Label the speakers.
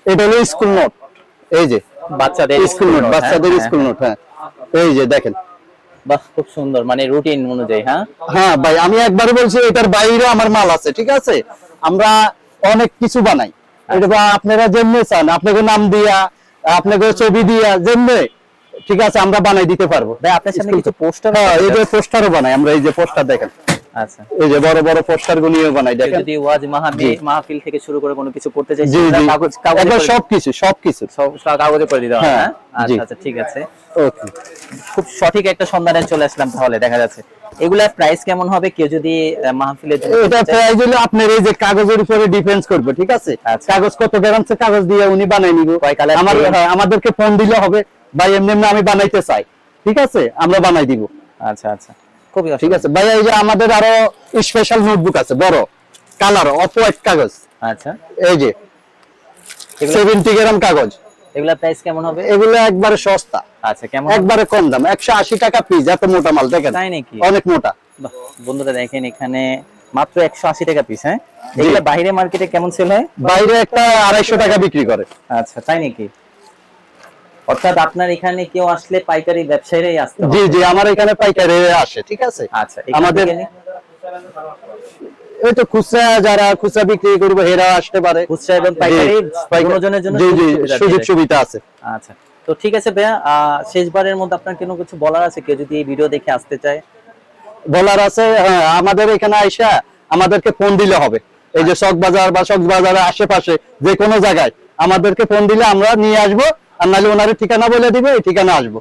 Speaker 1: এটা হলো school note, এই যে
Speaker 2: বাচ্চাদের
Speaker 1: স্কুল নোট, বাচ্চাদের স্কুল নোট। হ্যাঁ এই যে দেখেন,
Speaker 2: বাহ খুব সুন্দর, মানে রুটিন অনুযায়ী। হ্যাঁ
Speaker 1: হ্যাঁ ভাই আমি একবার বলছি এটার বাইরে আমার মাল আছে, ঠিক আছে। আমরা অনেক কিছু বানাই, এটা বা আপনারা যেমনি চান আপনাকে নাম দিয়া আপনাকে ছবি দিয়া যেমনি, ঠিক আছে, আমরা বানাই দিতে পারবো।
Speaker 2: ভাই আপনার সামনে কিছু পোস্টার,
Speaker 1: হ্যাঁ এই যে পোস্টারও বানাই আমরা, এই যে পোস্টার দেখেন,
Speaker 2: আচ্ছা
Speaker 1: এই যে বড় বড় পোস্টার গুলিও বানাই দেখেন।
Speaker 2: যদি ওয়াজ মাহফিল থেকে শুরু করে কোনো কিছু করতে চাই,
Speaker 1: জি জি
Speaker 2: কাগজে
Speaker 1: একবার সবকিছু
Speaker 2: সব কাগজে করে দিতে হবে।
Speaker 1: হ্যাঁ,
Speaker 2: হ্যাঁ
Speaker 1: জি।
Speaker 2: আচ্ছা আচ্ছা ঠিক আছে,
Speaker 1: ওকে।
Speaker 2: খুব সঠিক একটা সন্ধানে চলে আসলাম তাহলে দেখা যাচ্ছে। এগুলার প্রাইস কেমন হবে কেউ যদি মাহফিলের জন্য
Speaker 1: এটা প্রাইস হলো আপনার এই যে কাগজের উপরে ডিপেন্ড করবে, ঠিক আছে।
Speaker 2: আচ্ছা।
Speaker 1: কাগজ কত গ্রামসে কাগজ দিয়ে উনি বানাই নিব,
Speaker 2: কয় কালার
Speaker 1: আমাদেরকে ফোন দিলে হবে ভাই এমনি এমনি আমি বানাইতে চাই, ঠিক আছে, আমরা বানাই দিব।
Speaker 2: আচ্ছা আচ্ছা খুবই
Speaker 1: ঠিক আছে ভাই, এই যে আমাদের আরো স্পেশাল নোটবুক আছে বড় কালার অফ হোয়াইট কাগজ,
Speaker 2: আচ্ছা
Speaker 1: এই যে 70 গ্রাম কাগজ।
Speaker 2: এগুলা প্রাইস কেমন হবে?
Speaker 1: এগুলো একবারে সস্তা,
Speaker 2: আচ্ছা কেমন
Speaker 1: একবারে কম দাম, 180 টাকা পিস। এত মোটা মাল দেখেন,
Speaker 2: তাই নাকি?
Speaker 1: অনেক মোটা।
Speaker 2: বাহ, বন্ধুরা দেখেন এখানে মাত্র 180 টাকা পিস। হ্যাঁ এগুলা বাইরে মার্কেটে কেমন সেল হয়?
Speaker 1: বাইরে একটা 250 টাকা বিক্রি করে।
Speaker 2: আচ্ছা তাই নাকি? অর্থাৎ আপনার এখানে কেউ আসলে পাইকারি ব্যবসায়ীরাই আসতে হবে?
Speaker 1: জি জি আমার এখানে পাইকারি আসে, ঠিক আছে।
Speaker 2: আচ্ছা
Speaker 1: আমাদের এই তো খুচরা, যারা খুচরা বিক্রি করবে এরা আসতে পারে।
Speaker 2: খুচরা এবং পাইকারি দুজনের জন্য
Speaker 1: জি জি সুযোগ সুবিধা আছে।
Speaker 2: আচ্ছা তো ঠিক আছে ভাইয়া, শেষবারের মধ্যে আপনার কোনো কিছু বলার আছে কেউ যদি এই ভিডিও দেখে আসতে চায়?
Speaker 1: বলার আছে, হ্যাঁ, আমাদের এখানে আইসা আমাদেরকে ফোন দিলে হবে। এই যে চক বাজার বা চক বাজারের আশেপাশে যে কোনো জায়গায় আমাদেরকে ফোন দিলে আমরা নিয়ে আসবো, আর নাহলে ওনার ঠিকানা বলে দিবে, এই ঠিকানা আসবো।